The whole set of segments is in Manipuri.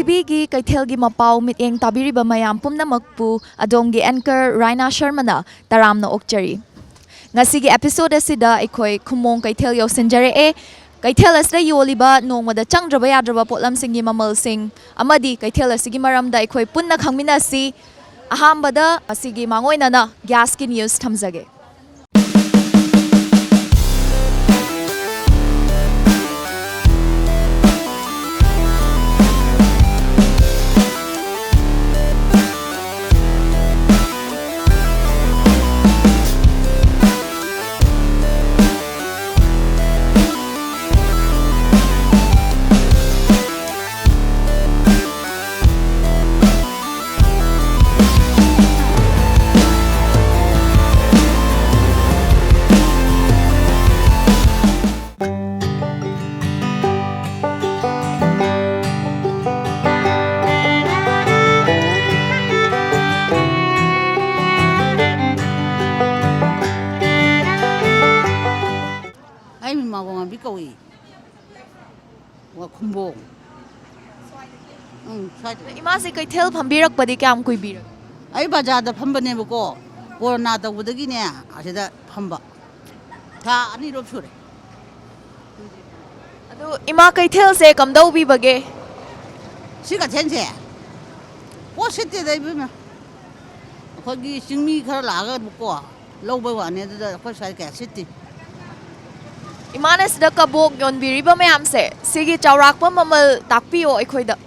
TOMTV KEITHELGI MAPAO MITYENG TABIRIBA MAYAM PUMNAMAKPU ADOMGI anchor Raina Sharmana taramna okchari. Ngasigi episode asida aikoi khumong KEITHEL yausinjare KEITHEL asida yoliba nongmada changdraba yadraba potlamsingi mamalsing amadi KEITHEL asigi maramda aikoi punna khangminasi ahambada asigi mangoinana gas ki news thamjage. KHUMBONG Imasi KEITHEL phambirak padi kyam kuibira. Ai bazarda phambane bako corona tawdagi ne asida phamba tha ani rob sure Adu ima KEITHEL se kamdau bi bage siga thense ko sitte dai bima khogi singmi khara laga bako lawba wane da ko sai ka sitte Imana sida kabok yonbiriba mayam se sigi chawrakpa mamal takpio aikhoida.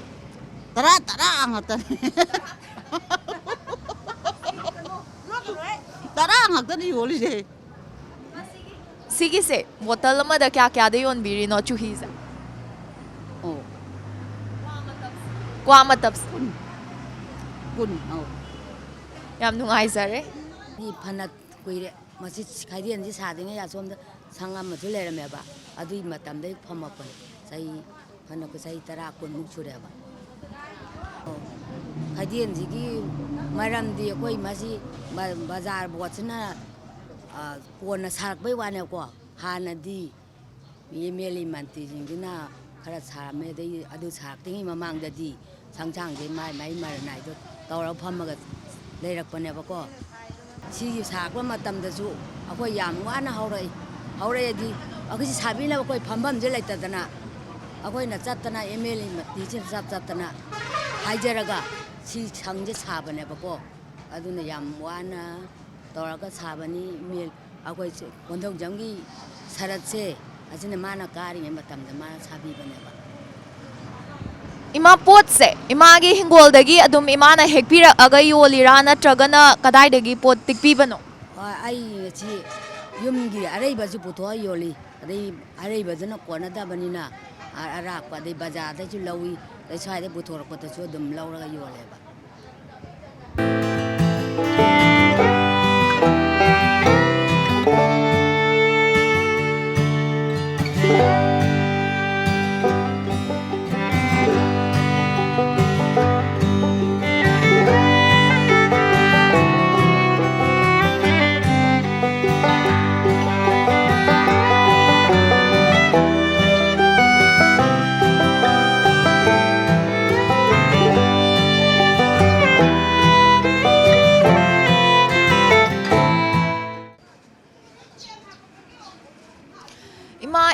tara ngata tara ngata ni yoli je Sigi se bottle amada kya de yonbiri no chuhiza. oh Kwa matabs kun oh yam nungaizare. Ni phanat kuire masi khaidien ji sadinga ya somda sangam ma thulere me ba adui matam dai phama pan sai phana ko sai tara kun muk chure ba khaidien ji gi maram di koi masi bazar bochna kona sarak bai wane ko hana di meli manti jingina khara sarame dai adu sarak tingi mamang da di changchang je mai mar nai do tawra phama ga leirak pane ba ko si sakwa matam da su akoi yam wana haurai haurai di akoi sabina akoi phambam je laitadana akoi na chatana ml mati je chatana haijaraga si changje sabane ba ko aduna yam wana toraga sabani mel akoi konthong jamgi sarat se ajina mana kari nge matam da mana sabi bane ba Ima pot se imagi hingol dagi adum imana hekpira aga yolira natragana kadai dagi pot tikpi bano. ai chi yumgi arei ba ju putho yoli adei arei ba jana kona da banina ara pa dei bazar da ju lawi dei sai de puthor ko ta chu dum lawra ga yole ba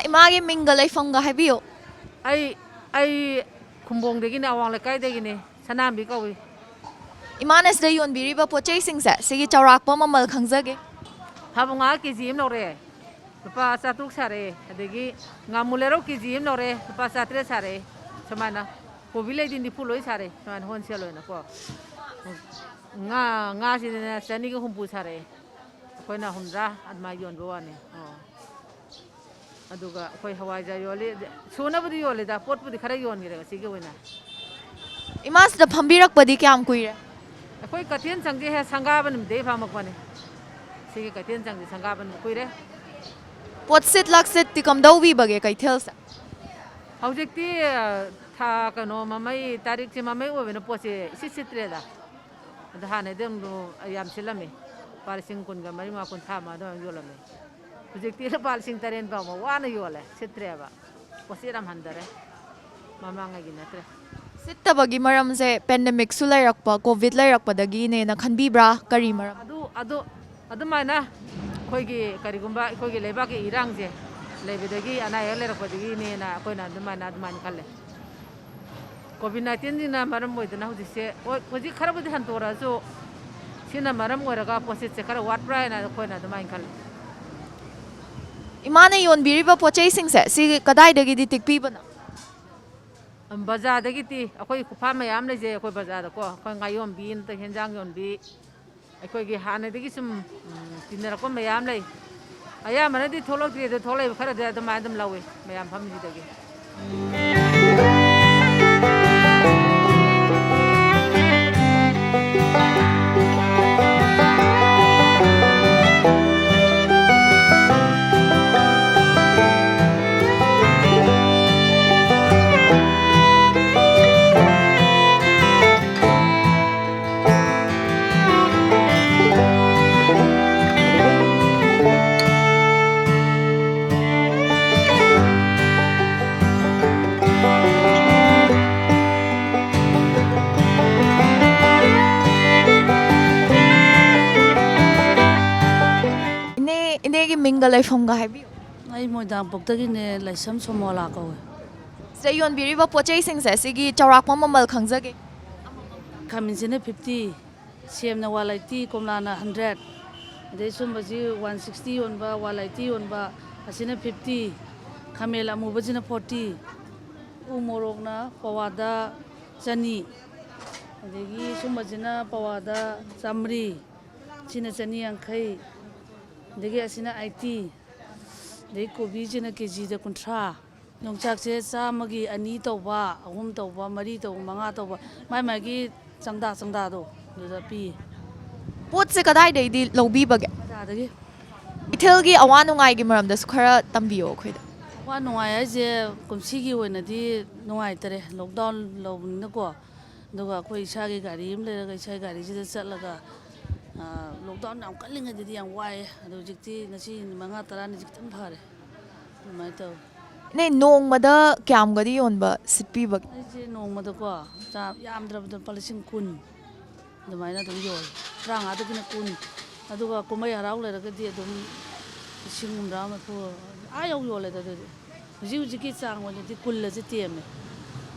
Imagi mingalay fanga habiyo. ai KHUMBONG degi ne awang lekai degi ne sanam bi kawi Imana sida yonbiriba pochai singse sigi chawrakpa mamal khangjage. habunga kg im lore lupa 1 sare adegi ngamulero kg im lore lupa 3 sare samana kobile din di puloi sare samana honsel loina ko nga si ne sani ko humpu sare ko na humra adma yon bawane aduga koi hawaja yole sona budi yole da pot budi khara yon gire sige wena Ima sida phambirak padi kyam kuire. koi katien changje he sangaban de phamak bane sige katien changje sangaban kuire Pot sit laksit ti kamdau bi bage KEITHEL sa. hojekti tha kano mamai tarik che mamai obena pose sitre da da hane dem do ayam silame parsing kun ga mari ma kun tha ma do yolame hojekti la parsing taren ba ma wana yole sitre ba pose ram handare mamanga ginatre ꯁꯤꯠꯇꯕꯒꯤ ꯃꯔꯝꯁꯦ ꯄꯦꯟꯗꯦꯃꯤꯛꯁꯨ ꯂꯩꯔꯛꯄ ꯀꯣꯚꯤꯗ ꯂꯩꯔꯛꯄꯗꯒꯤꯅꯦꯅ ꯈꯟꯕꯤꯕ꯭ꯔꯥ ꯀꯔꯤ ꯃꯔꯝ ꯑꯗꯨꯃꯥꯏꯅ ꯑꯩꯈꯣꯏꯒꯤ ꯀꯔꯤꯒꯨꯝꯕ ꯑꯩꯈꯣꯏꯒꯤ ꯂꯩꯕꯥꯛꯀꯤ ꯏꯔꯥꯡꯁꯦ ꯂꯩꯕꯗꯒꯤ ꯑꯅꯥ ꯑꯌꯦꯛ ꯂꯩꯔꯛꯄꯗꯒꯤꯅꯦꯅ ꯑꯩꯈꯣꯏꯅ ꯑꯗꯨꯃꯥꯏꯅ ꯈꯜꯂꯦ ꯀꯣꯚꯤꯗ 19ꯁꯤꯅ ꯃꯔꯝ ꯑꯣꯏꯗꯅ ꯍꯧꯖꯤꯛꯁꯦ ꯍꯧꯖꯤꯛ ꯈꯔꯕꯨꯗꯤ ꯍꯟꯇꯣꯔꯛꯑꯁꯨ ꯁꯤꯅ ꯃꯔꯝ ꯑꯣꯏꯔꯒ ꯄꯣꯠꯁꯤꯠꯁꯦ ꯈꯔ ꯋꯥꯠꯄ꯭ꯔꯥ ꯍꯥꯏꯅ ꯑꯩꯈꯣꯏꯅ ꯑꯗꯨꯃꯥꯏꯅ ꯈꯜꯂꯦ ꯏꯃꯥꯅ ꯌꯣꯟꯕꯤꯔꯤꯕ ꯄꯣꯠꯆꯩꯁꯤꯡꯁꯦ ꯁꯤ ꯀꯗꯥꯏꯗꯒꯤꯗꯤ ꯇꯤꯛꯄꯤꯕꯅꯣ ꯕꯖꯥꯔꯗꯒꯤꯗꯤ ꯑꯩꯈꯣꯏ ꯈꯨꯐꯥ ꯃꯌꯥꯝ ꯂꯩꯖꯩ ꯑꯩꯈꯣꯏ ꯕꯖꯥꯔꯗꯀꯣ ꯑꯩꯈꯣই ꯉꯥꯌꯣꯟꯕꯤ ꯅꯠꯇ꯭ꯔꯒ ꯍꯦꯟꯖꯥꯡ ꯌꯣꯟꯕꯤ ꯑꯩꯈꯣꯏꯒꯤ ꯍꯥꯟꯅꯗꯒꯤ ꯁꯨꯝ ꯇꯤꯟꯅꯔꯛꯄ ꯃꯌꯥꯝ ꯂꯩ ꯑꯌꯥꯝꯕꯅꯗꯤ ꯊꯣꯛꯂꯛꯇ꯭ꯔꯤ ꯑꯗꯨ ꯊꯣꯛꯂꯛꯏꯕ ꯈꯔꯗꯤ ꯑꯗꯨꯃꯥꯏꯅ ꯑꯗꯨꯝ ꯂꯧꯏ ꯃꯌꯥꯝ ꯐꯝꯃꯤꯁꯤꯗꯒꯤ ꯏꯅꯦꯒꯤ ꯃꯤꯡꯒ ꯂꯩꯐꯝꯒ ꯍꯥꯏꯕꯤꯌꯨ ꯑꯩ ꯃꯣꯏꯗꯥꯡꯄꯣꯛꯇꯒꯤꯅꯦ ꯂꯥꯏꯁꯝ ꯁꯣꯃꯣꯂꯥ ꯀꯧꯋꯦ ꯁꯤꯗ ꯌꯣꯟꯕꯤꯔꯤꯕ ꯄꯣꯠꯆꯩꯁꯤꯡꯁꯦ ꯁꯤꯒꯤ ꯆꯥꯎꯔꯥꯛꯄ ꯃꯃꯜ ꯈꯪꯖꯒꯦ ꯈꯥꯃꯦꯟꯁꯤꯅ 50 ꯁꯦꯝꯅ 180 ꯀꯣꯝꯂꯥꯅ 100 ꯑꯗꯩ ꯁꯨꯝꯕꯁꯤ 160 ꯌꯣꯟꯕ 180 ꯌꯣꯟꯕ ꯑꯁꯤꯅ 50 ꯈꯥꯃꯦꯟ ꯑꯃꯨꯕꯁꯤꯅ 40 ꯎ ꯃꯣꯔꯣꯛꯅ ꯄꯋꯥꯗ 100 ꯑꯗꯒꯤ ꯁꯨꯝꯕꯁꯤꯅ ꯄꯋꯥꯗ 100 ꯁꯤꯅ 150 ꯑꯗꯒꯤ ꯑꯁꯤꯅ 80 ꯑꯗꯩ ꯀꯣꯕꯤꯁꯤꯅ ꯀꯦꯖꯤꯗ 50 ꯌꯣꯡꯆꯥꯛꯁꯦ ꯆꯥꯝꯃꯒꯤ 2 ꯇꯧꯕ 3 ꯇꯧꯕ 4 ꯇꯧꯕ 5 ꯇꯧꯕ ꯃꯥꯒꯤ ꯆꯪꯗꯥꯗꯣ ꯑꯗꯨꯗ ꯄꯤꯌꯦ ꯄꯣꯠꯁꯦ ꯀꯗꯥꯏꯗꯒꯤꯗꯤ ꯂꯧꯕꯤꯕꯒꯦ ꯕꯖꯥꯔꯗꯒꯤ ꯀꯩꯊꯦꯜꯒꯤ ꯑꯋꯥ ꯅꯨꯡꯉꯥꯏꯒꯤ ꯃꯔꯝꯗꯁꯨ ꯈꯔ ꯇꯝꯕꯤꯌꯣ ꯑꯩꯈꯣꯏꯗ ꯋꯥ ꯅꯨꯡꯉꯥꯏ ꯍꯥꯏꯁꯦ ꯀꯨꯝꯁꯤꯒꯤ ꯑꯣꯏꯅꯗꯤ ꯅꯨꯡꯉꯥꯏꯇꯔꯦ ꯂꯣꯛꯗꯥꯎꯟ ꯂꯧꯕꯅꯤꯅꯀꯣ ꯑꯗꯨꯒ ꯑꯩꯈꯣꯏ ꯏꯁꯥꯒꯤ ꯒꯥꯔꯤ ꯑꯃ ꯂꯩꯔꯒ ꯏꯁꯥꯒꯤ ꯒꯥꯔꯤꯁꯤꯗ ꯆꯠꯂꯒ ꯂꯣꯛꯗꯥꯎꯟ ꯌꯥꯝ ꯀꯜꯂꯤꯉꯩꯗꯗꯤ ꯌꯥꯝ ꯋꯥꯏꯑꯦ ꯑꯗꯣ ꯍꯧꯖꯤꯛꯇꯤ ꯉꯁꯤ 5-10ꯅꯤꯁꯤ ꯈꯤꯇꯪ ꯐꯔꯦ ꯑꯗꯨꯃꯥꯏꯅ ꯇꯧꯋꯦ ꯏꯅꯦ ꯅꯣꯡꯃꯗ ꯀꯌꯥꯝꯒꯗꯤ ꯌꯣꯟꯕ ꯁꯤꯠꯄꯤꯕꯒꯦ ꯑꯩꯁꯦ ꯅꯣꯡꯃꯗꯀꯣ ꯌꯥꯝꯗ꯭ꯔꯕꯗ ꯂꯨꯄꯥ 10,000 ꯑꯗꯨꯃꯥꯏꯅ ꯑꯗꯨꯝ ꯌꯣꯜꯂꯦ 35ꯗꯒꯤꯅ 10 ꯑꯗꯨꯒ ꯀꯨꯝꯍꯩ ꯍꯔꯥꯎ ꯂꯩꯔꯒꯗꯤ ꯑꯗꯨꯝ 50-60 ꯌꯣꯜꯂꯦꯗ ꯑꯗꯨꯗꯤ ꯍꯧꯖꯤꯛꯀꯤ ꯆꯥꯡ ꯑꯣꯏꯅꯗꯤ 10 ꯑꯁꯤ ꯇꯦꯝꯃꯦ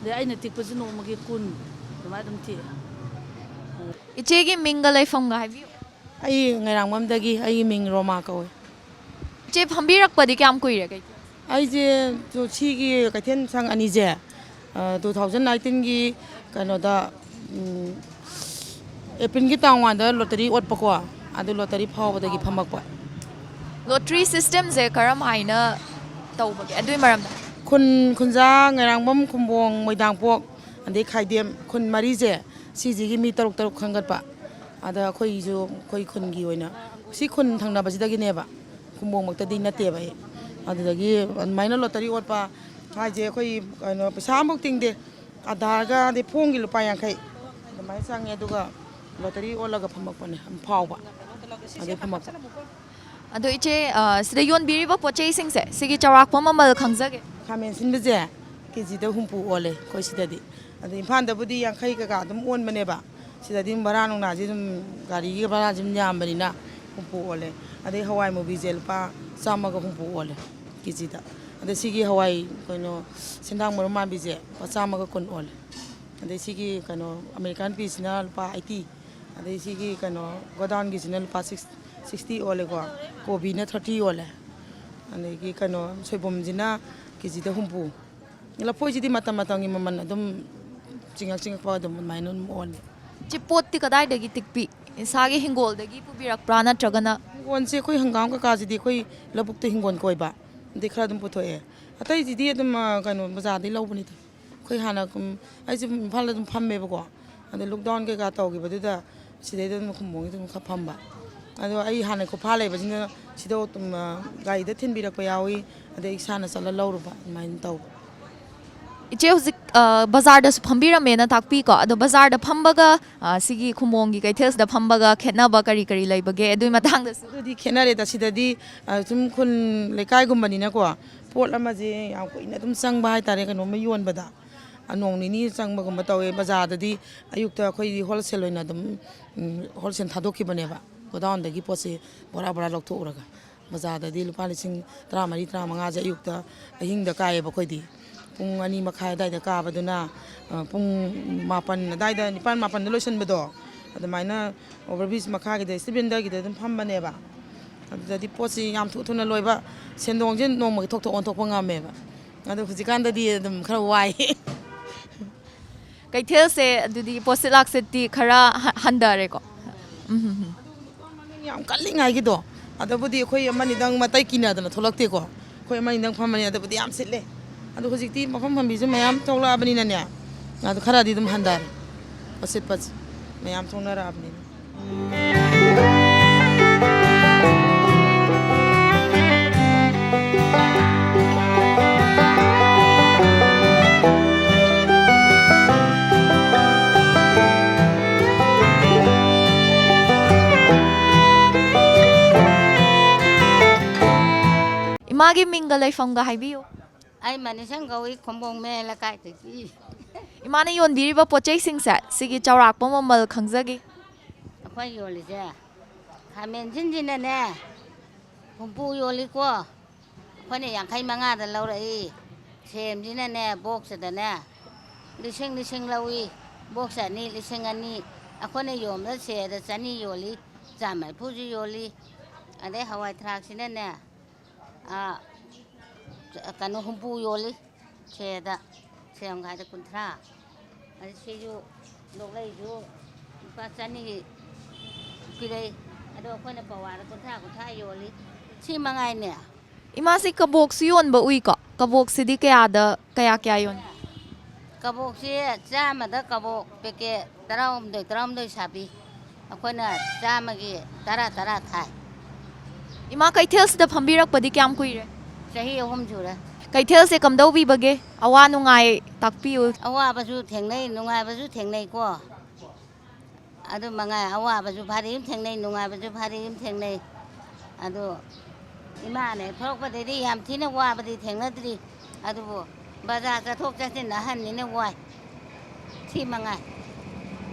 ꯑꯗꯩ ꯑꯩꯅ ꯇꯤꯛꯄꯁꯤ ꯅꯣꯡꯃꯒꯤ 10 ꯑꯗꯨꯃꯥꯏꯅ ꯑꯗꯨꯝ ꯇꯤꯛꯑꯦ ꯏꯆꯦꯒꯤ ꯃꯤꯡꯒ ꯂꯩꯐꯝꯒ ꯍꯥꯏꯕꯤꯌꯨ ꯑꯩ ꯉꯩꯔꯥꯡꯕꯝꯗꯒꯤ ꯑꯩꯒꯤ ꯃꯤꯡ ꯔꯣꯃꯥ ꯀꯧꯋꯦ ꯏꯆꯦ ꯐꯝꯕꯤꯔꯛꯄꯗꯤ ꯀꯌꯥꯝ ꯀꯨꯏꯔꯒꯦ ꯑꯩꯁꯦ ꯁꯤꯒꯤ ꯀꯩꯊꯦꯜ ꯁꯪ ꯑꯅꯤꯁꯦ 2019ꯒꯤ ꯀꯩꯅꯣꯗ ꯑꯦꯄ꯭ꯔꯤꯜꯒꯤ ꯇꯥꯡ 1ꯗ ꯂꯣꯇꯔꯤ ꯑꯣꯠꯄꯀꯣ ꯑꯗꯨ ꯂꯣꯇꯔꯤ ꯐꯥꯎꯕꯗꯒꯤ ꯐꯝꯃꯛꯄ ꯂꯣꯇ꯭ꯔꯤ ꯁꯤꯁꯇꯦꯝꯁꯦ ꯀꯔꯝ ꯍꯥꯏꯅ ꯇꯧꯕꯒꯦ ꯑꯗꯨꯏ ꯃꯔꯝꯗ ꯈꯨꯟꯖꯥ ꯉꯩꯔꯥꯡꯕꯝ ꯈꯨꯝꯕꯣꯡ ꯃꯣꯏꯗꯥꯡꯄꯣꯛ ꯑꯗꯩ ꯈꯥꯏꯗꯦꯝ ꯈꯨꯟ 4ꯁꯦ ꯁꯤꯁꯤꯒꯤ ꯃꯤ 6 ꯈꯟꯒꯠꯄ ꯑꯗ ꯑꯩꯈꯣꯏ ꯈꯨꯟꯒꯤ ꯑꯣꯏꯅ ꯁꯤ ꯈꯨꯟ ꯊꯪꯅꯕꯁꯤꯗꯒꯤꯅꯦꯕ ꯈꯨꯝꯕꯣꯡꯃꯛꯇꯗꯤ ꯅꯠꯇꯦꯕ ꯑꯩ ꯑꯗꯨꯗꯒꯤ ꯑꯗꯨꯃꯥꯏꯅ ꯂꯣꯇꯔꯤ ꯑꯣꯠꯄ ꯍꯥꯏꯁꯦ ꯑꯩꯈꯣꯏ ꯀꯩꯅꯣ ꯄꯩꯁꯥ ꯑꯃꯐꯥꯎ ꯇꯤꯡꯗꯦ ꯑꯙꯥꯔꯒ ꯑꯗꯩ ꯐꯣꯝꯒꯤ ꯂꯨꯄꯥ 50 ꯑꯗꯨꯃꯥꯏꯅ ꯆꯪꯉꯦ ꯑꯗꯨꯒ ꯂꯣꯇꯔꯤ ꯑꯣꯜꯂꯒ ꯐꯝꯃꯛꯄꯅꯦ ꯐꯥꯎꯕ ꯑꯗꯩ ꯐꯝꯃꯛꯄ ꯑꯗꯣ ꯏꯆꯦ ꯁꯤꯗ ꯌꯣꯟꯕꯤꯔꯤꯕ ꯄꯣꯠꯆꯩꯁꯤꯡꯁꯦ ꯁꯤꯒꯤ ꯆꯥꯎꯔꯥꯛꯄ ꯃꯃꯜ ꯈꯪꯖꯒꯦ ꯈꯥꯃꯦꯟ ꯁꯤꯟꯕꯁꯦ ꯀꯦꯖꯤꯗ 60 ꯑꯣꯜꯂꯦ ꯑꯩꯈꯣꯏ ꯁꯤꯗꯗꯤ ꯑꯗꯣ ꯏꯝꯐꯥꯜꯗꯕꯨꯗꯤ 50 ꯀꯩꯀꯥ ꯑꯗꯨꯝ ꯑꯣꯟꯕꯅꯦꯕ ꯁꯤꯗꯗꯤ ꯚꯔꯥ ꯅꯨꯡꯂꯥꯁꯦ ꯑꯗꯨꯝ ꯒꯥꯔꯤꯒꯤ ꯚꯔꯥꯁꯦ ꯑꯗꯨꯝ ꯌꯥꯝꯕꯅꯤꯅ 60 ꯑꯣꯜꯂꯦ ꯑꯗꯩ ꯍꯋꯥꯏ ꯃꯨꯕꯤꯁꯦ ꯂꯨꯄꯥ 160 ꯑꯣꯜꯂꯦ ꯀꯦꯖꯤꯗ ꯑꯗꯩ ꯁꯤꯒꯤ ꯍꯋꯥꯏ ꯀꯩꯅꯣ ꯁꯦꯟꯗꯥꯡ ꯃꯔꯨ ꯃꯥꯟꯕꯤꯁꯦ ꯂꯨꯄꯥ 110 ꯑꯣꯜꯂꯦ ꯑꯗꯩ ꯁꯤꯒꯤ ꯀꯩꯅꯣ ꯑꯃꯦꯔꯤꯀꯥꯟ ꯄꯤꯁꯁꯤꯅ ꯂꯨꯄꯥ 80 ꯑꯗꯩ ꯁꯤꯒꯤ ꯀꯩꯅꯣ ꯒꯣꯗꯥꯎꯟꯒꯤꯁꯤꯅ ꯂꯨꯄꯥ 60 ꯑꯣꯜꯂꯦꯀꯣ ꯀꯣꯕꯤꯅ 30 ꯑꯣꯜꯂꯦ ꯑꯗꯒꯤ ꯀꯩꯅꯣ ꯁꯣꯏꯕꯨꯝꯁꯤꯅ ꯀꯦꯖꯤꯗ 60 ꯂꯐꯣꯏꯁꯤꯗꯤ ꯃꯇꯝꯒꯤ ꯃꯃꯜ ꯑꯗꯨꯝ ꯆꯤꯡꯉꯛꯄ ꯑꯗꯨꯝ ꯑꯗꯨꯃꯥꯏꯅ ꯑꯗꯨꯝ ꯑꯣꯜꯂꯦ ꯏꯆꯦ ꯄꯣꯠꯇꯤ ꯀꯗꯥꯏꯗꯒꯤ ꯇꯤꯛꯄꯤ ꯏꯁꯥꯒꯤ ꯍꯤꯡꯒꯣꯜꯗꯒꯤ ꯄꯨꯕꯤꯔꯛꯄ꯭ꯔꯥ ꯅꯠꯇ꯭ꯔꯒꯅ ꯍꯤꯡꯒꯣꯜꯁꯦ ꯑꯩꯈꯣꯏ ꯍꯪꯒꯥꯝ ꯀꯀꯥꯁꯤꯗꯤ ꯑꯩꯈꯣꯏ ꯂꯧꯕꯨꯛꯇ ꯍꯤꯡꯒꯣꯜ ꯀꯣꯏꯕ ꯑꯗꯩ ꯈꯔ ꯑꯗꯨꯝ ꯄꯨꯊꯣꯛꯑꯦ ꯑꯇꯩꯁꯤꯗꯤ ꯑꯗꯨꯝ ꯀꯩꯅꯣ ꯕꯖꯥꯔꯗꯒꯤ ꯂꯧꯕꯅꯤꯗ ꯑꯩꯈꯣꯏ ꯍꯥꯟꯅ ꯑꯩꯁꯦ ꯏꯝꯐꯥꯜꯗ ꯑꯗꯨꯝ ꯐꯝꯃꯦꯕꯀꯣ ꯑꯗꯩ ꯂꯣꯛꯗꯥꯎꯟ ꯀꯩꯀꯥ ꯇꯧꯈꯤꯕꯗꯨꯗ ꯁꯤꯗꯩꯗ ꯑꯗꯨꯝ ꯈꯨꯝꯕꯣꯡꯒꯤꯗ ꯑꯗꯨꯝ ꯈꯔ ꯐꯝꯕ ꯑꯗꯣ ꯑꯩ ꯍꯥꯟꯅ ꯈꯨꯐꯥ ꯂꯩꯕꯁꯤꯡꯅ ꯁꯤꯗ ꯒꯥꯔꯤꯗ ꯊꯤꯟꯕꯤꯔꯛꯄ ꯌꯥꯎꯏ ꯑꯗꯩ ꯏꯁꯥꯅ ꯆꯠꯂ ꯂꯧꯔꯨꯕ ꯑꯗꯨꯃꯥꯏꯅ ꯇꯧꯕ ꯏꯆꯦ ꯍꯧꯖꯤꯛ ꯕꯖꯥꯔꯗꯁꯨ ꯐꯝꯕꯤꯔꯝꯃꯦꯅ ꯇꯥꯛꯄꯤꯀꯣ ꯑꯗꯣ ꯕꯖꯥꯔꯗ ꯐꯝꯕꯒ ꯁꯤꯒꯤ ꯈꯨꯝꯕꯣꯡꯒꯤ ꯀꯩꯊꯦꯜꯁꯤꯗ ꯐꯝꯕꯒ ꯈꯦꯠꯅꯕ ꯀꯔꯤ ꯂꯩꯕꯒꯦ ꯑꯗꯨꯏ ꯃꯇꯥꯡꯗꯁꯨ ꯑꯗꯨꯗꯤ ꯈꯦꯠꯅꯔꯦꯗ ꯁꯤꯗꯗꯤ ꯁꯨꯝ ꯈꯨꯟ ꯂꯩꯀꯥꯏꯒꯨꯝꯕꯅꯤꯅꯀꯣ ꯄꯣꯠ ꯑꯃꯁꯦ ꯌꯥꯝ ꯀꯨꯏꯅ ꯑꯗꯨꯝ ꯆꯪꯕ ꯍꯥꯏꯇꯥꯔꯦ ꯀꯩꯅꯣꯝꯃ ꯌꯣꯟꯕꯗ ꯅꯣꯡ ꯅꯤꯅꯤ ꯆꯪꯕꯒꯨꯝꯕ ꯇꯧꯋꯦ ꯕꯖꯥꯔꯗꯗꯤ ꯑꯌꯨꯛꯇ ꯑꯩꯈꯣꯏꯗꯤ ꯍꯣꯜꯁꯦꯜ ꯑꯣꯏꯅ ꯑꯗꯨꯝ ꯍꯣꯜꯁꯦꯜ ꯊꯥꯗꯣꯛꯈꯤꯕꯅꯦꯕ ꯒꯣꯗꯥꯎꯟꯗꯒꯤ ꯄꯣꯠꯁꯦ ꯕꯣꯔꯥ ꯕꯣꯔꯥ ꯂꯧꯊꯣꯛꯎꯔꯒ ꯕꯖꯥꯔꯗꯗꯤ ꯂꯨꯄꯥ ꯂꯤꯁꯤꯡ 14 15ꯁꯦ ꯑꯌꯨꯛꯇ ꯑꯍꯤꯡꯗ ꯀꯥꯏꯌꯦꯕ ꯑꯩꯈꯣꯏꯗꯤ ꯄꯨꯡ 2 ꯃꯈꯥꯏ ꯑꯗꯥꯏꯗ ꯀꯥꯕꯗꯨꯅ ꯄꯨꯡ 7 ꯑꯗꯥꯏꯗ 9 10ꯗ ꯂꯣꯏꯁꯤꯟꯕꯗꯣ ꯑꯗꯨꯃꯥꯏꯅ ꯑꯣꯚꯔꯕ꯭ꯔꯤꯖ ꯃꯈꯥꯒꯤꯗ ꯏꯁꯇꯤꯕꯦꯟꯗꯔꯒꯤꯗ ꯑꯗꯨꯝ ꯐꯝꯕꯅꯦꯕ ꯑꯗꯨꯗꯗꯤ ꯄꯣꯠꯁꯤ ꯌꯥꯝ ꯊꯨꯅ ꯂꯣꯏꯕ ꯁꯦꯟꯗꯣꯡꯁꯦ ꯅꯣꯡꯃꯒꯤ ꯊꯣꯛ ꯑꯣꯟꯊꯣꯛꯄ ꯉꯝꯃꯦꯕ ꯑꯗꯣ ꯍꯧꯖꯤꯛꯀꯥꯟꯗꯗꯤ ꯑꯗꯨꯝ ꯈꯔ ꯋꯥꯏ ꯀꯩꯊꯦꯜꯁꯦ ꯑꯗꯨꯗꯤ ꯄꯣꯠꯁꯤꯠ ꯂꯥꯛꯁꯤꯠꯇꯤ ꯈꯔ ꯍꯟꯊꯔꯦꯀꯣ ꯌꯥꯝ ꯀꯜꯂꯤꯉꯩꯒꯤꯗꯣ ꯑꯗꯨꯕꯨꯗꯤ ꯑꯩꯈꯣꯏ ꯑꯃꯅꯤꯗꯪ ꯃꯇꯩ ꯀꯤꯅꯗꯅ ꯊꯣꯛꯂꯛꯇꯦꯀꯣ ꯑꯩꯈꯣꯏ ꯑꯃꯅꯤꯗꯪ ꯐꯝꯕꯅꯤ ꯑꯗꯨꯕꯨꯗꯤ ꯌꯥꯝ ꯁꯤꯠꯂꯦ ꯑꯗꯣ ꯍꯧꯖꯤꯛꯇꯤ ꯃꯐꯝ ꯐꯝꯕꯤꯁꯨ ꯃꯌꯥꯝ ꯊꯣꯛꯂꯛꯑꯕꯅꯤꯅꯅꯦ ꯑꯗꯣ ꯈꯔꯗꯤ ꯑꯗꯨꯝ ꯍꯟꯊꯔꯦ ꯄꯣꯠꯁꯤꯠꯄꯁꯦ ꯃꯌꯥꯝ ꯊꯣꯛꯅꯔꯛꯑꯕꯅꯤꯅ 이마기 민가 ꯂꯩꯐꯝꯒ ꯍꯥꯏꯕꯤꯌꯨ ꯑꯩ ꯃꯅꯤꯁꯪ ꯀꯧꯏ ꯈꯨꯝꯕꯣꯡ ꯃꯦ ꯂꯩꯀꯥꯏꯗꯒꯤ 이마ꯅ ꯌꯣꯟꯕꯤꯔꯤꯕ ꯄꯣꯠꯆꯩꯁꯤꯡꯁꯦ ꯁꯤꯒꯤ ꯆꯥꯎꯔꯥꯛꯄ ꯃꯃꯜ ꯈꯪꯖꯒꯦ ꯑꯩꯈꯣꯏ ꯌꯣꯜꯂꯤꯁꯦ ꯈꯥꯃꯦꯟꯁꯤꯟꯁꯤꯅꯅꯦ ꯍꯨꯝꯐꯨ ꯌꯣꯜꯂꯤꯀꯣ ꯑꯩꯈꯣꯏꯅ 55ꯗ ꯂꯧꯔꯛꯏ ꯁꯦꯝꯁꯤꯅꯅꯦ ꯕꯣꯛꯁꯗꯅꯦ ꯂꯤꯁꯤꯡ ꯂꯧꯏ ꯕꯣꯛꯁ 2 2,000 ꯑꯩꯈꯣꯏꯅ ꯌꯣꯟꯕꯗ ꯁꯦꯗ 100 ꯌꯣꯜꯂꯤ 140ꯁꯨ ꯌꯣꯜꯂꯤ ꯑꯗꯩ ꯍꯋꯥꯏ ꯊꯔꯥꯛꯁꯤꯅꯅꯦ ꯀꯩꯅꯣ ꯍꯨꯝꯐꯨ ꯌꯣꯜꯂꯤ ꯁꯦꯗ ꯁꯦꯝꯒꯥꯏꯗ 30 ꯑꯗꯩ ꯁꯤꯁꯨ ꯂꯣꯛꯂꯩꯁꯨ ꯂꯨꯄꯥ 100ꯒꯤ ꯄꯤꯔꯛꯏ ꯑꯗꯣ ꯑꯩꯈꯣꯏꯅ ꯄꯋꯥꯗ 30 ꯌꯣꯜꯂꯤ ꯁꯤ ꯃꯉꯥꯏꯅꯦ 이마ꯁꯤ ꯀꯕꯣꯛꯁꯨ ꯌꯣꯟꯕ ꯎꯏꯀꯣ ꯀꯕꯣꯛꯁꯤꯗꯤ ꯀꯌꯥ ꯌꯣꯟ ꯀꯕꯣꯛꯁꯤ 100ꯗ ꯀꯕꯣꯛ ꯄꯦꯀꯦꯠ 18 ꯁꯥꯕꯤ ꯑꯩꯈꯣꯏꯅ 100ꯒꯤ 10 ꯊꯥꯏ 이마 ꯀꯩꯊꯦꯜꯁꯤꯗ ꯐꯝꯕꯤꯔꯛꯄꯗꯤ ꯀꯌꯥꯝ ꯀꯨꯏꯔꯦ ꯆꯍꯤ 3 ꯁꯨꯔꯦ ꯀꯩꯊꯦꯜꯁꯦ ꯀꯝꯗꯧꯕꯤꯕꯒꯦ ꯑꯋꯥ ꯅꯨꯡꯉꯥꯏ ꯇꯥꯛꯄꯤꯌꯨ ꯑꯋꯥꯕꯁꯨ ꯊꯦꯡꯅꯩ ꯅꯨꯡꯉꯥꯏꯕꯁꯨ ꯊꯦꯡꯅꯩꯀꯣ ꯑꯗꯨ ꯃꯉꯥꯏ ꯑꯋꯥꯕꯁꯨ ꯐꯔꯤ ꯑꯃ ꯊꯦꯡꯅꯩ ꯅꯨꯡꯉꯥꯏꯕꯁꯨ ꯐꯔꯤ ꯑꯃ ꯊꯦꯡꯅꯩ ꯑꯗꯣ ꯏꯃꯥꯅ ꯊꯣꯛꯂꯛꯄꯗꯩꯗꯤ ꯌꯥꯝ ꯊꯤꯅ ꯋꯥꯕꯗꯤ ꯊꯦꯡꯅꯗ꯭ꯔꯤ ꯑꯗꯨꯕꯨ ꯕꯖꯥꯔ ꯆꯠꯊꯣꯛ ꯆꯠꯁꯤꯟ ꯑꯍꯟꯅꯤꯅ ꯋꯥꯏ ꯁꯤ ꯃꯉꯥꯏ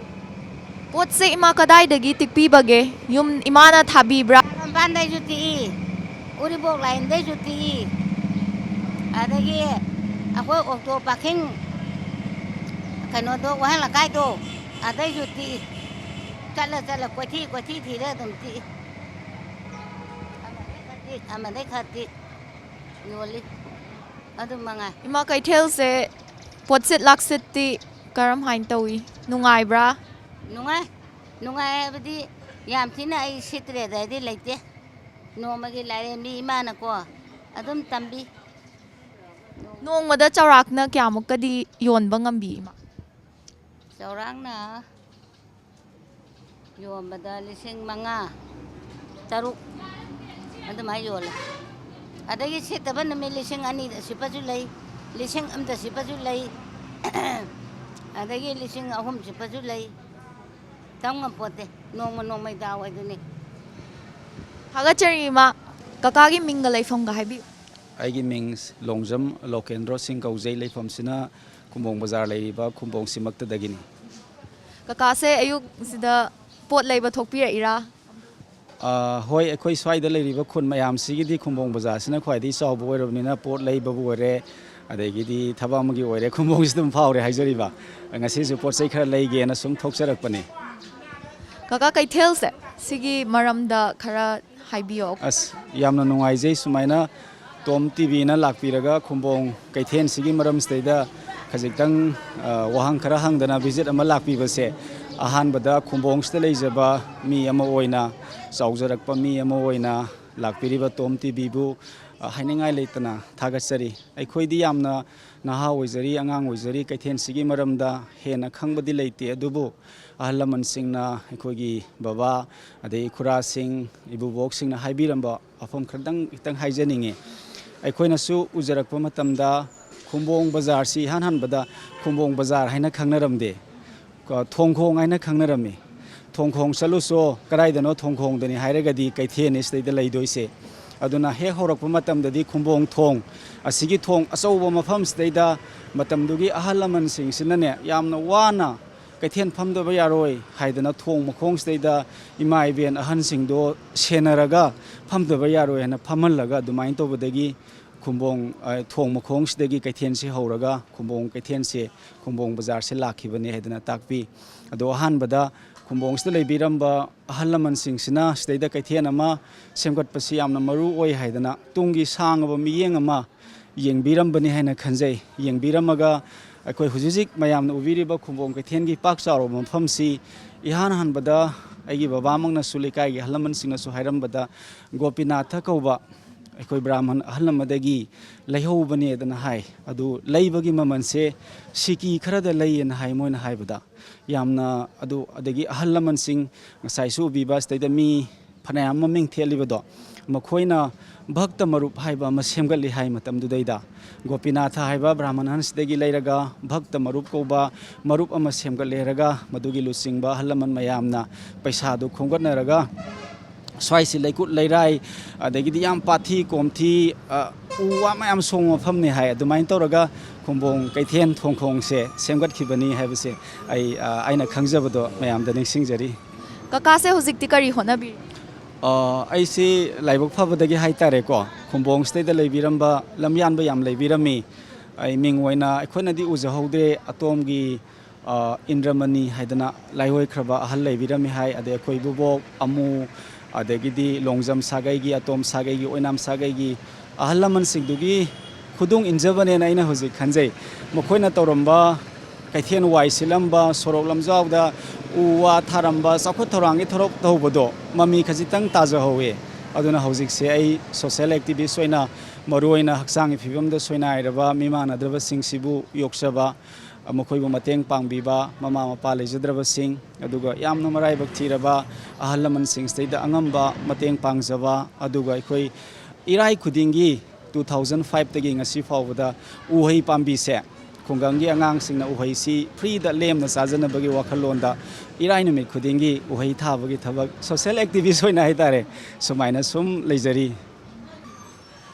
ꯄꯣꯠꯁꯦ ꯏꯃꯥ ꯀꯗꯥꯏꯗꯒꯤ ꯇꯤꯛꯄꯤꯕꯒꯦ ꯌꯨꯝ ꯏꯃꯥꯅ ꯊꯥꯕꯤꯕ꯭ꯔꯥ ꯃꯄꯥꯟꯗꯩꯁꯨ ꯇꯤꯛꯏ ꯎꯔꯤꯄꯣꯛ ꯂꯥꯏꯟꯗꯩꯁꯨ ꯇꯤꯛꯏ ꯑꯗꯒꯤ ꯑꯩꯈꯣꯏ ꯑꯣꯛꯇꯣ ꯄꯥꯔꯀꯤꯡ ꯀꯩꯅꯣꯗꯣ ꯋꯥꯍꯦꯡ ꯂꯩꯀꯥꯏꯗꯣ ꯑꯗꯩꯁꯨ ꯇꯤꯛꯏ ꯆꯠꯂ ꯀꯣꯏꯊꯤ ꯊꯤꯔ ꯑꯗꯨꯝ ꯇꯤꯛꯏ ꯑꯃꯗꯩ ꯈꯔ ꯇꯤꯛ ꯌꯣꯜꯂꯤ ꯑꯗꯨ ꯃꯉꯥꯏ 이마 ꯀꯩꯊꯦꯜꯁꯦ ꯄꯣꯠꯁꯤꯠ ꯂꯥꯛꯁꯤꯠꯇꯤ ꯀꯔꯝ ꯍꯥꯏꯅ ꯇꯧꯏ ꯅꯨꯡꯉꯥꯏꯕ꯭ꯔꯥ ꯅꯨꯡꯉꯥꯏ ꯍꯥꯏꯕꯗꯤ ꯌꯥꯝ ꯊꯤꯅ ꯑꯩ ꯁꯤꯠꯇ꯭ꯔꯦꯗ ꯍꯥꯏꯗꯤ ꯂꯩꯇꯦ ꯅꯣꯡꯃꯒꯤ ꯂꯥꯏꯔꯦꯝꯕꯤ ꯏꯃꯥꯅꯀꯣ ꯑꯗꯨꯝ ꯇꯝꯕꯤ ꯅꯣꯡꯃꯗ ꯆꯥꯎꯔꯥꯛꯅ ꯀꯌꯥꯃꯨꯛꯀꯗꯤ ꯌꯣꯟꯕ ꯉꯝꯕꯤ ꯏꯃꯥ ꯆꯥꯎꯔꯥꯛꯅ ꯌꯣꯟꯕꯗ 5,000 6 ꯑꯗꯨꯃꯥꯏꯅ ꯌꯣꯜꯂꯦ ꯑꯗꯒꯤ ꯁꯤꯠꯇꯕ ꯅꯨꯃꯤꯠ 2,000ꯗ ꯁꯤꯠꯄꯁꯨ ꯂꯩ 1,000ꯗ ꯁꯤꯠꯄꯁꯨ ꯂꯩ ꯑꯗꯒꯤ 3,000 ꯁꯤꯠꯄꯁꯨ ꯂꯩ ꯇꯝ ꯉꯝꯄꯣꯠꯇꯦ ꯅꯣꯡꯃꯩ ꯗꯥꯎ ꯍꯥꯏꯗꯨꯅꯤ ꯊꯥꯒꯠꯆꯔꯤ ꯏꯃꯥ ꯀꯀꯥꯒꯤ ꯃꯤꯡꯒ ꯂꯩꯐꯝꯒ ꯍꯥꯏꯕꯤꯌꯨ ꯑꯩꯒꯤ ꯃꯤꯡ ꯂꯣꯡꯖꯝ ꯂꯣꯀꯦꯟꯗ꯭ꯔꯣ ꯁꯤꯡ ꯀꯧꯖꯩ ꯂꯩꯐꯝꯁꯤꯅ ꯈꯨꯝꯕꯣꯡ ꯕꯖꯥꯔ ꯂꯩꯔꯤꯕ ꯈꯨꯝꯕꯣꯡꯁꯤꯃꯛꯇꯗꯒꯤꯅꯤ ꯀꯀꯥꯁꯦ ꯑꯌꯨꯛꯁꯤꯗ ꯄꯣꯠ ꯂꯩꯕ ꯊꯣꯛꯄꯤꯔꯛꯏꯔꯥ ꯍꯣꯏ ꯑꯩꯈꯣꯏ ꯁ꯭ꯋꯥꯏꯗ ꯂꯩꯔꯤꯕ ꯈꯨꯟ ꯃꯌꯥꯝꯁꯤꯒꯤꯗꯤ ꯈꯨꯝꯕꯣꯡ ꯕꯖꯥꯔꯁꯤꯅ ꯈ꯭ꯋꯥꯏꯗꯒꯤ ꯆꯥꯎꯕ ꯑꯣꯏꯔꯕꯅꯤꯅ ꯄꯣꯠ ꯂꯩꯕꯕꯨ ꯑꯣꯏꯔꯦ ꯑꯗꯒꯤꯗꯤ ꯊꯕꯛ ꯑꯃꯒꯤ ꯑꯣꯏꯔꯦ ꯈꯨꯝꯕꯣꯡꯁꯤ ꯑꯗꯨꯝ ꯐꯥꯎꯔꯦ ꯍꯥꯏꯖꯔꯤꯕ ꯉꯁꯤꯁꯨ ꯄꯣꯠ ꯆꯩ ꯈꯔ ꯂꯩꯒꯦꯅ ꯁꯨꯝ ꯊꯣꯛꯆꯔꯛꯄꯅꯤ ꯀꯀꯥ ꯀꯩꯊꯦꯜꯁꯦ ꯁꯤꯒꯤ ꯃꯔꯝꯗ ꯈꯔ ꯍꯥꯏꯕꯤꯌꯣ ꯑꯁ ꯌꯥꯝꯅ ꯅꯨꯡꯉꯥꯏꯖꯩ ꯁꯨꯃꯥꯏꯅ ꯇꯣꯝ ꯇꯤꯚꯤꯅ ꯂꯥꯛꯄꯤꯔꯒ ꯈꯨꯝꯕꯣꯡ ꯀꯩꯊꯦꯜꯁꯤꯒꯤ ꯃꯔꯝꯁꯤꯗꯩꯗ ꯈꯖꯤꯛꯇꯪ ꯋꯥꯍꯪ ꯈꯔ ꯍꯪꯗꯅ ꯚꯤꯖꯤꯠ ꯑꯃ ꯂꯥꯛꯄꯤꯕꯁꯦ ꯑꯍꯥꯟꯕꯗ ꯈꯨꯝꯕꯣꯡꯁꯤꯗ ꯂꯩꯖꯕ ꯃꯤ ꯑꯃ ꯑꯣꯏꯅ ꯆꯥꯎꯖꯔꯛꯄ ꯃꯤ ꯑꯃ ꯑꯣꯏꯅ ꯂꯥꯛꯄꯤꯔꯤꯕ ꯇꯣꯝ ꯇꯤꯚꯤꯕꯨ ꯍꯥꯏꯅꯤꯡꯉꯥꯏ ꯂꯩꯇꯅ ꯊꯥꯒꯠꯆꯔꯤ ꯑꯩꯈꯣꯏꯗꯤ ꯌꯥꯝꯅ ꯅꯍꯥ ꯑꯣꯏꯖꯔꯤ ꯑꯉꯥꯡ ꯑꯣꯏꯖꯔꯤ ꯀꯩꯊꯦꯜꯁꯤꯒꯤ ꯃꯔꯝꯗ ꯍꯦꯟꯅ ꯈꯪꯕꯗꯤ ꯂꯩꯇꯦ ꯑꯗꯨꯕꯨ ꯑꯍꯜ ꯂꯃꯟꯁꯤꯡꯅ ꯑꯩꯈꯣꯏꯒꯤ ꯕꯕꯥ ꯑꯗꯩ ꯈꯨꯔꯥꯁꯤꯡ ꯏꯕꯨꯕꯣꯛꯁꯤꯡꯅ ꯍꯥꯏꯕꯤꯔꯝꯕ ꯋꯥꯐꯝ ꯈꯤꯇꯪ ꯍꯥꯏꯖꯅꯤꯡꯉꯤ ꯑꯩꯈꯣꯏꯅꯁꯨ ꯎꯖꯔꯛꯄ ꯃꯇꯝꯗ ꯈꯨꯝꯕꯣꯡ ꯕꯖꯥꯔꯁꯤ ꯏꯍꯥꯟ ꯍꯥꯟꯕꯗ ꯈꯨꯝꯕꯣꯡ ꯕꯖꯥꯔ ꯍꯥꯏꯅ ꯈꯪꯅꯔꯝꯗꯦ ꯊꯣꯡꯈꯣꯡ ꯍꯥꯏꯅ ꯈꯪꯅꯔꯝꯃꯤ ꯊꯣꯡꯈꯣꯡ ꯆꯠꯂꯨꯁꯨ ꯀꯗꯥꯏꯗꯅꯣ ꯊꯣꯡꯈꯣꯡꯗꯅꯤ ꯍꯥꯏꯔꯒꯗꯤ ꯀꯩꯊꯦꯜꯅꯤ ꯁꯤꯗꯩꯗ ꯂꯩꯗꯣꯏꯁꯦ aduna hek horakpa matamdadi khumbong thong asigi thong achouba mafamsdaida matamdugi ahal laman singsinane yamna wana kaithen phamdaba yaroi haidana thong makhongstaida ima iben ahan singdo senaraga phamdaba yaroi hana phamallaga dumain tobadagi khumbong thong makhongsidagi kaithen se horaga khumbong kaithen se khumbong bazar se lakhibani haidana takpi ado ahan bada khumbong sta leibiramba ahal laman singsina staida kaithen ama semgat pasi yamna maru oi haidana tungi sangaba miyeng ama yengbirambani haina khanjai yengbiramaga अखोई हुजिजिक मयामन उबिरिबा खुंबोंग कैथेन की पाक चारो मफमसी इहान हनबदा आइगी बाबामंगना सुलिकाई गी हलमन सिंगना सु हाइरमबदा गोपीनाथ कौबा अखोई ब्राह्मण हलमदगी लैहौबनी दना हाय अदु लैबगी ममनसे सिकी खरदा लैयन हाय मोयना हायबदा यामना अदु अदगी हलमन सिंग साइसु उबिबा स्टेदा मी फनायाम ममिंग थेलिबदो मखोइना भक्त मरुप हाइबा म सेमगली हाय मतम दुदैदा गोपीनाथ हाइबा ब्राह्मण हंसदगी लैरगा भक्त मरुप कोबा मरुप अमा सेमगल लेरगा मदुगी लुसिंगबा हलमन मयामना पैसा दु खोंगतनरगा स्वाइसि लैकुट लैराय अदगिदि याम पाथी कोमथी उवा मयाम सोंग मफमने हाय अदुमाइन तौरगा खुंबोंग कैथेन थोंखोंग से सेमगत खिबनी हायबसे आइना खंगजबदो मयामदा निंगसिंगजरी कका से हुजिकति करी होनाबी ऐसे लाइबक फबदगी हाइतारेको खुंबोंग स्टेदा लेबिरंबा लमयानबा याम लेबिरमी आई मिंग ओइना अखोनदि उजहौदे अतोमगी इंद्रमणि हाइदना लाइहोय खरबा अहल लेबिरमी हाय अदे अखोय बुबोक अमु अदगिदि लोंगजम सागैगी अतोम सागैगी ओइनाम सागैगी अहल लमन सिंगदुगी खुदुंग इंजबने नाइना हुजि खंजै मखोयना तौरंबा कैथेन वाई सिलंबा सोरोक लमजावदा उवा थारंबा चौखट थौरांगी थोरक तौबदो ममी खजितंग ताजहौवे अदुना हौजिकसे आई सोशल एक्टिविस्ट ओइना मरुओइना हक्सांगी फिबमदा सोइनाइरबा मिमानद्रबा सिंगसिबु योक्सबा मखोइबु मतेंग पांगबिबा ममा मपा लेजद्रबा सिंग अदुगा यामना मराइबक थिरबा अहल लमन सिंगस्तेदा अंगंबा मतेंग पांगजबा अदुगा अखोइ इराई खुदिंगी 2005 तगी ngasi फावबदा उहै पांबिसे खुंगंगी आंगांग सिंगना उहैसी फ्रीदा लेमना चाजनबगी वाखलोंदा इराई नुमित खुदिंगी उहै थाबगी थबक सोशल एक्टिविस्ट होइना हाइतारे सुमाइना सुम लेजरी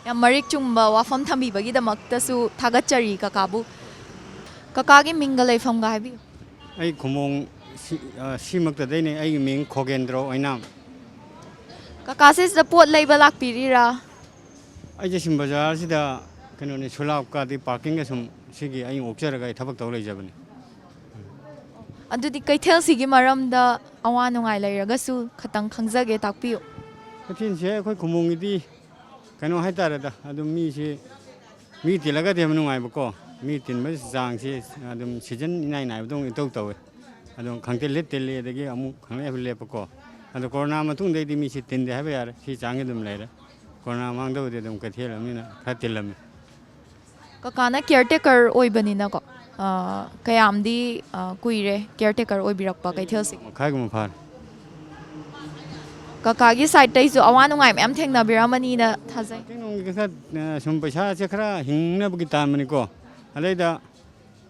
या मरिक चुंबा वाफम थंबीबगी दमक्तसु थागतचरी ककाबु ककागी मिंगल लेफम गायबी आई खुमोंग सिमक्तदैने आई मिंग खोगेंद्रो ओइनाम ककासे द पोट लेबा लाकपिरीरा आई जसिम बाजार सिदा कनोने सुलाब कादी पार्किंग के सुम सिगी आई ओक्चरगा थबक तौ लेजबनी अदुदि कैथेल सिगी मरमदा अवा नुंगाई लेरगसु खतंग खंगजगे ताकपियो कथिन से अखोय खुमोंगदी कनो हाइतारदा अदुम मी से मी तिलगा देम नुंगाइबको मी तिनबा जांग से अदुम सीजन इनाइ नाइ दong इतौ तौवे अदुम खंगते लेत तेले दगी अमु खंगले लेपको अदु कोरोना मतुंग देदि मी से तिनदे हाबे यार सी जांगे दुम लेरा कोरोना मांगदौदे दुम कथेल अमिना खतिलम ककाना केयरटेकर ओइबनिना को कयामदी कुइरे केयरटेकर ओइबिरकपा कैथेल सि खाइगुम फार ककागी साइड तैसु अवा नुंगाइ मैम थेंगनाबिरामनीना थाजै तेनोंग के सुम पैसा से खरा हिंगनबगी तानमनिको अलेदा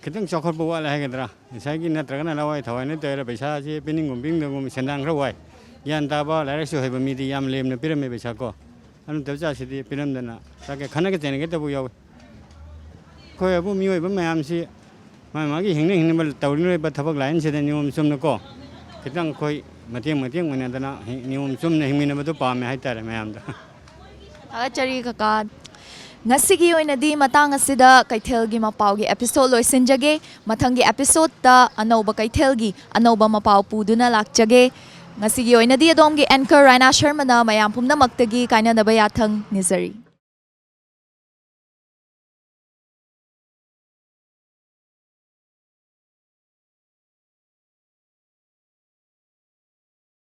खितंग चौखट बवा लायगद्रा इसागी नत्रगना लवाय थवायने तैरा पैसा से पिनिंगुम बिंगदुम सेंदांग खरा वाय यान ताबा लायरसु हैबा मिदि याम लेमना पिरमे पैसा को अनु तबजा सिदि पिरमदना ताके खनगे तेनगे तबु याव कोई अबु मियोइबा मयाम से मागी हिंगने तौरिनोइबा थबक लाइन से नियम सुमनको खितंग कोई मतेंग मनदना नियम सुमने हिंगमिनबदो पामे हाइतारे मयामदा थागतचरी कका ngasi oinadi matang asida kaithelgi mapaugi episode loisinjage mathanggi episode ta anoba kaithelgi anoba mapau puduna lakjage ngasi oinadi adomgi anchor Raina Sharma na mayam pumna maktagi kaina nabayathang nizari